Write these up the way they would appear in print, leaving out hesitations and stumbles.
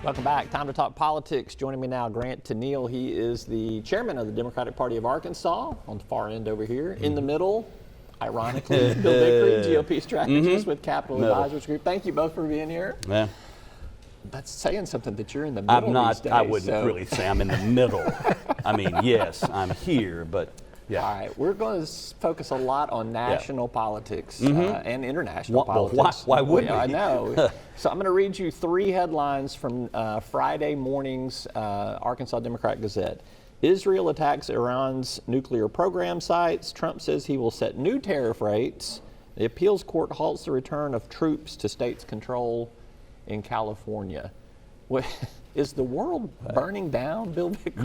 Welcome back. Time to talk politics. Joining me now, Grant Tennille. He is the chairman of the Democratic Party of Arkansas, on the far end over here. In the middle, ironically, Bill Vickery, GOP strategist with Capital Advisors Group. Thank you both for being here. Yeah. That's saying something that you're in the middle. I'm not, these days, I wouldn't really say I'm in the middle. I mean, yes, I'm here, but yeah. All right, we're going to focus a lot on national politics and international politics. Why wouldn't we? I know. So I'm going to read you three headlines from Friday morning's Arkansas Democrat Gazette. Israel attacks Iran's nuclear program sites. Trump says he will set new tariff rates. The appeals court halts the return of troops to states' control in California. What, is the world burning down, Bill Vickery?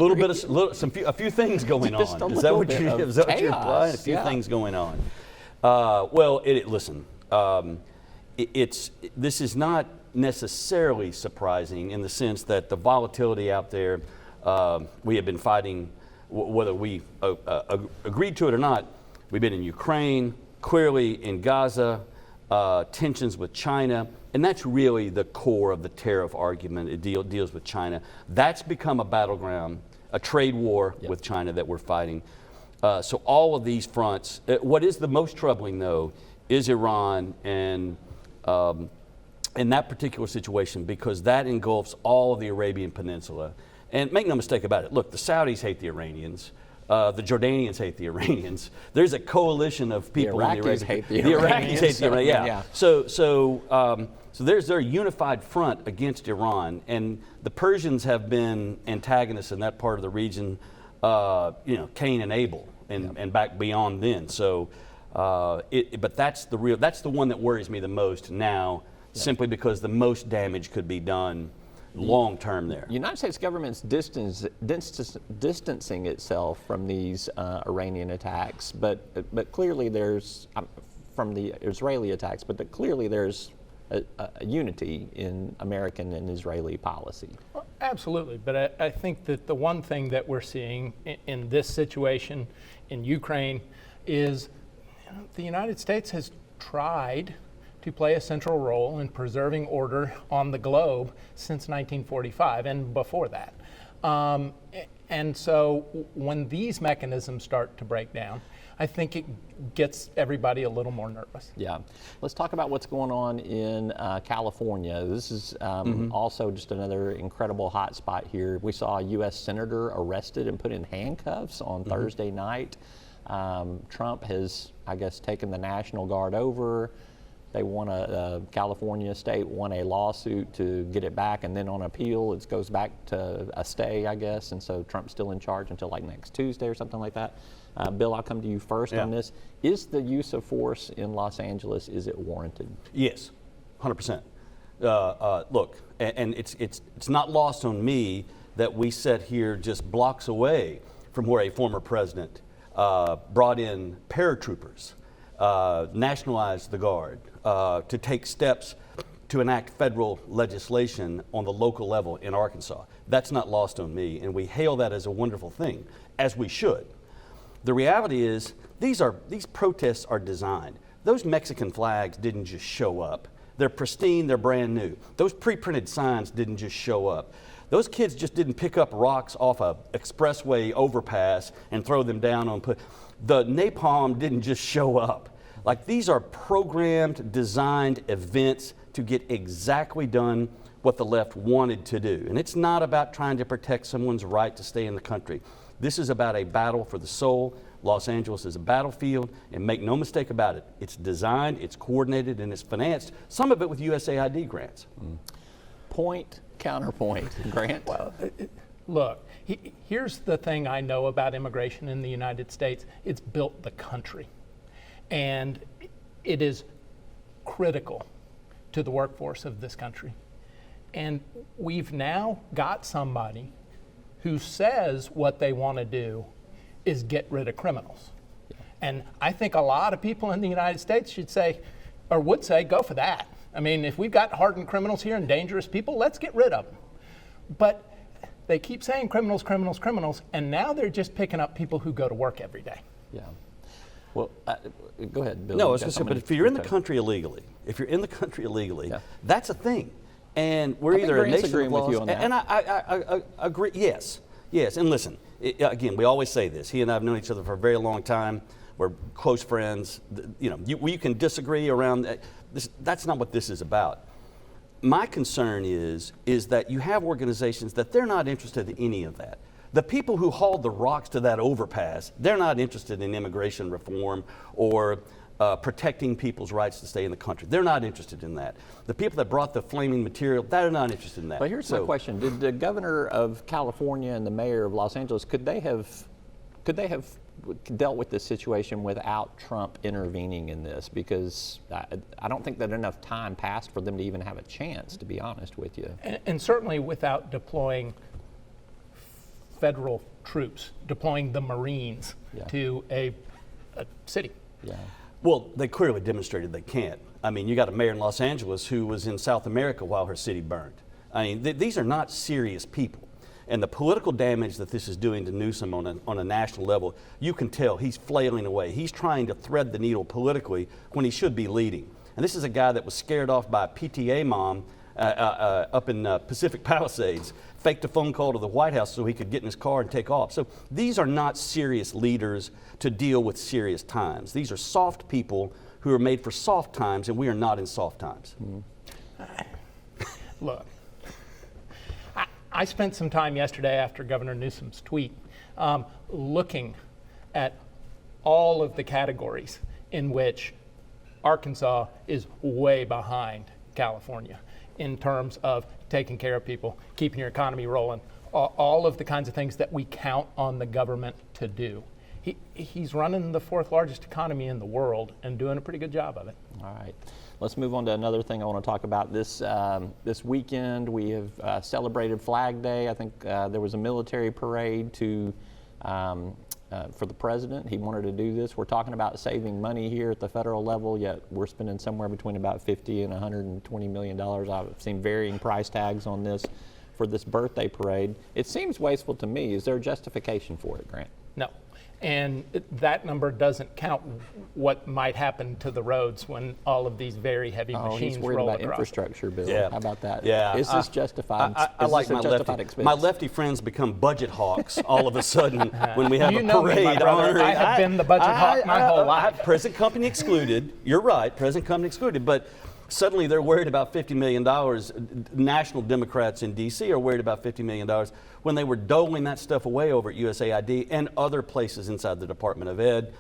A few things going on. Is that what you're implying? A few things going on. Listen. This is not necessarily surprising in the sense that the volatility out there, we have been fighting, whether we agreed to it or not. We've been in Ukraine, clearly in Gaza, tensions with China, and that's really the core of the tariff argument. It deals with China. That's become a battleground, a trade war with China that we're fighting. So all of these fronts. What is the most troubling, though, is Iran and in that particular situation, because that engulfs all of the Arabian Peninsula. And make no mistake about it, look, the Saudis hate the Iranians. The Jordanians hate the Iranians. There's a coalition of people the in the Iraqis hate the Iranians. Iraqis hate the Iranians. Yeah. So there's their unified front against Iran, and the Persians have been antagonists in that part of the region. Cain and Abel, and back beyond then. So, but that's the one that worries me the most now, simply because the most damage could be done long term there. The United States government's distancing itself from these Iranian attacks, but clearly there's from the Israeli attacks, but clearly there's a unity in American and Israeli policy. Well, absolutely, but I think that the one thing that we're seeing in this situation in Ukraine is the United States has tried to play a central role in preserving order on the globe since 1945 and before that. And so when these mechanisms start to break down, I think it gets everybody a little more nervous. Yeah. Let's talk about what's going on in California. This is also just another incredible hot spot here. We saw a U.S. senator arrested and put in handcuffs on Thursday night. Trump has, I guess, taken the National Guard over. They won California state won a lawsuit to get it back, and then on appeal it goes back to a stay, I guess, and so Trump's still in charge until like next Tuesday or something like that. Bill, I'll come to you first on this. Is the use of force in Los Angeles, is it warranted? Yes, 100%. Look, and it's not lost on me that we sat here just blocks away from where a former president brought in paratroopers, nationalized the Guard, to take steps to enact federal legislation on the local level in Arkansas. That's not lost on me, and we hail that as a wonderful thing, as we should. The reality is, these protests are designed. Those Mexican flags didn't just show up. They're pristine, they're brand new. Those pre-printed signs didn't just show up. Those kids just didn't pick up rocks off a expressway overpass and throw them down on. The napalm didn't just show up. Like, these are programmed, designed events to get exactly done what the left wanted to do. And it's not about trying to protect someone's right to stay in the country. This is about a battle for the soul. Los Angeles is a battlefield, and make no mistake about it, it's designed, it's coordinated, and it's financed, some of it with USAID grants. Point, counterpoint, Grant. Well, look, here's the thing I know about immigration in the United States. It's built the country, and it is critical to the workforce of this country. And we've now got somebody who says what they want to do is get rid of criminals. And I think a lot of people in the United States should say, or would say, go for that. I mean, if we've got hardened criminals here and dangerous people, let's get rid of them. But they keep saying criminals, criminals, criminals, and now they're just picking up people who go to work every day. Yeah. Well, go ahead, Bill. No, I was going to say, but if you're in the country illegally, that's a thing. And we're I think either a Grant's nation agreeing of with laws, you on that. and I agree. Yes. And listen, again, we always say this. He and I have known each other for a very long time. We're close friends. You can disagree around that. That's not what this is about. My concern is that you have organizations that they're not interested in any of that. The people who hauled the rocks to that overpass, they're not interested in immigration reform or protecting people's rights to stay in the country. They're not interested in that. The people that brought the flaming material, they're not interested in that. But here's my question: did the governor of California and the mayor of Los Angeles could they have dealt with this situation without Trump intervening in this? Because I don't think that enough time passed for them to even have a chance, to be honest with you. And certainly without deploying federal troops, deploying the Marines to a city. Yeah. Well, they clearly demonstrated they can't. I mean, you got a mayor in Los Angeles who was in South America while her city burned. I mean, these are not serious people. And the political damage that this is doing to Newsom on a national level, you can tell he's flailing away. He's trying to thread the needle politically when he should be leading. And this is a guy that was scared off by a PTA mom up in Pacific Palisades, faked a phone call to the White House so he could get in his car and take off. So these are not serious leaders to deal with serious times. These are soft people who are made for soft times, and we are not in soft times. Look, I spent some time yesterday after Governor Newsom's tweet looking at all of the categories in which Arkansas is way behind California in terms of taking care of people, keeping your economy rolling, all of the kinds of things that we count on the government to do. He's running the fourth largest economy in the world and doing a pretty good job of it. All right. Let's move on to another thing I want to talk about. This weekend we have celebrated Flag Day. I think there was a military parade for the president. He wanted to do this. We're talking about saving money here at the federal level, yet we're spending somewhere between about $50 and $120 million. I've seen varying price tags on this for this birthday parade. It seems wasteful to me. Is there a justification for it, Grant? No. And that number doesn't count what might happen to the roads when all of these very heavy machines he's worried roll about across. Infrastructure, Bill. Yeah. How about that? Yeah. Is this justified? I like this a justified expense? my lefty friends become budget hawks all of a sudden when we have You a know me, parade my brother. honoring. I have been the budget hawk my whole life. Present company excluded. You're right, present company excluded. But suddenly they're worried about $50 million. National Democrats in D.C. are worried about $50 million when they were doling that stuff away over at USAID and other places inside the Department of Ed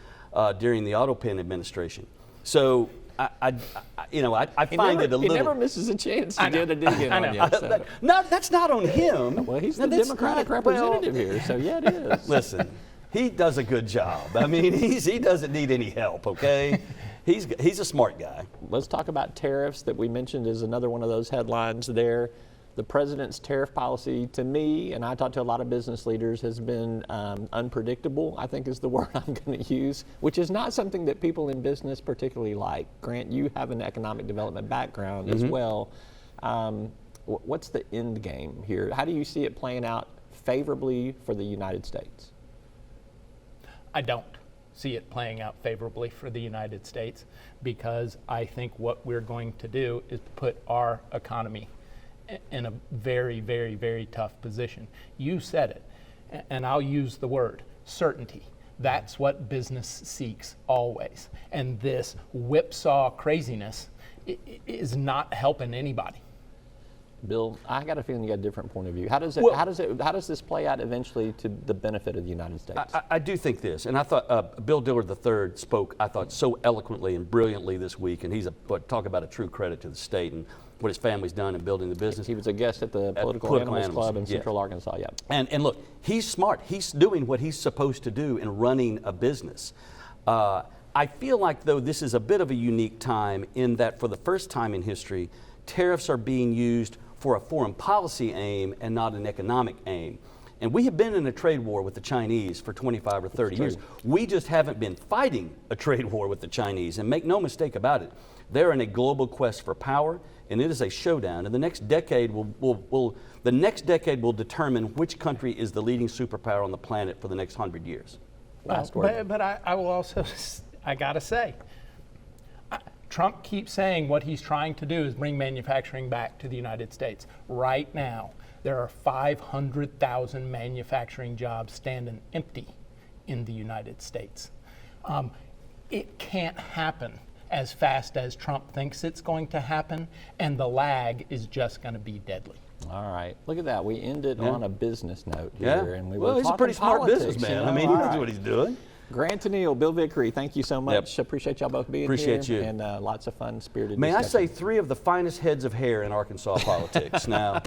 during the Autopin administration. So I find it a little. He never misses a chance to get a dig in on you. So. No, that's not on him. Well, he's No, the that's Democratic not- representative well, here, so yeah, it is. Listen, he does a good job. I mean, he doesn't need any help, okay? He's a smart guy. Let's talk about tariffs that we mentioned is another one of those headlines there. The president's tariff policy, to me, and I talked to a lot of business leaders, has been unpredictable, I think is the word I'm going to use, which is not something that people in business particularly like. Grant, you have an economic development background as well. What's the end game here? How do you see it playing out favorably for the United States? I don't see it playing out favorably for the United States because I think what we're going to do is put our economy in a very, very, very tough position. You said it, and I'll use the word certainty. That's what business seeks always. And this whipsaw craziness is not helping anybody. Bill, I got a feeling you got a different point of view. How does this play out eventually to the benefit of the United States? I do think this, and I thought Bill Dillard III spoke, I thought, so eloquently and brilliantly this week, and he's talk about a true credit to the state and what his family's done in building the business. He was a guest at the Political Animals Club in Central Arkansas, yeah. And look, he's smart. He's doing what he's supposed to do in running a business. I feel like, though, this is a bit of a unique time in that for the first time in history, tariffs are being used for a foreign policy aim and not an economic aim. And we have been in a trade war with the Chinese for 25 or 30 years. We just haven't been fighting a trade war with the Chinese. And make no mistake about it, they're in a global quest for power, and it is a showdown. And the next decade will determine which country is the leading superpower on the planet for the next 100 years. But I will also, I gotta say, Trump keeps saying what he's trying to do is bring manufacturing back to the United States. Right now, there are 500,000 manufacturing jobs standing empty in the United States. It can't happen as fast as Trump thinks it's going to happen, and the lag is just going to be deadly. All right, look at that. We ended on a business note Yeah. here, and we Well, were he's a talking pretty smart politics, businessman. you know? I mean, he knows what he's doing. Grant Tennille, Bill Vickery, thank you so much. Appreciate y'all both being Appreciate here. you. And lots of fun, spirited May I say discussion. 3 of the finest heads of hair in Arkansas politics? Now,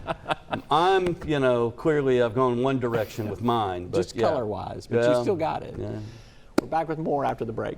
I'm, clearly I've gone one direction with mine. But Just color-wise, but you still got it. Yeah. We're back with more after the break.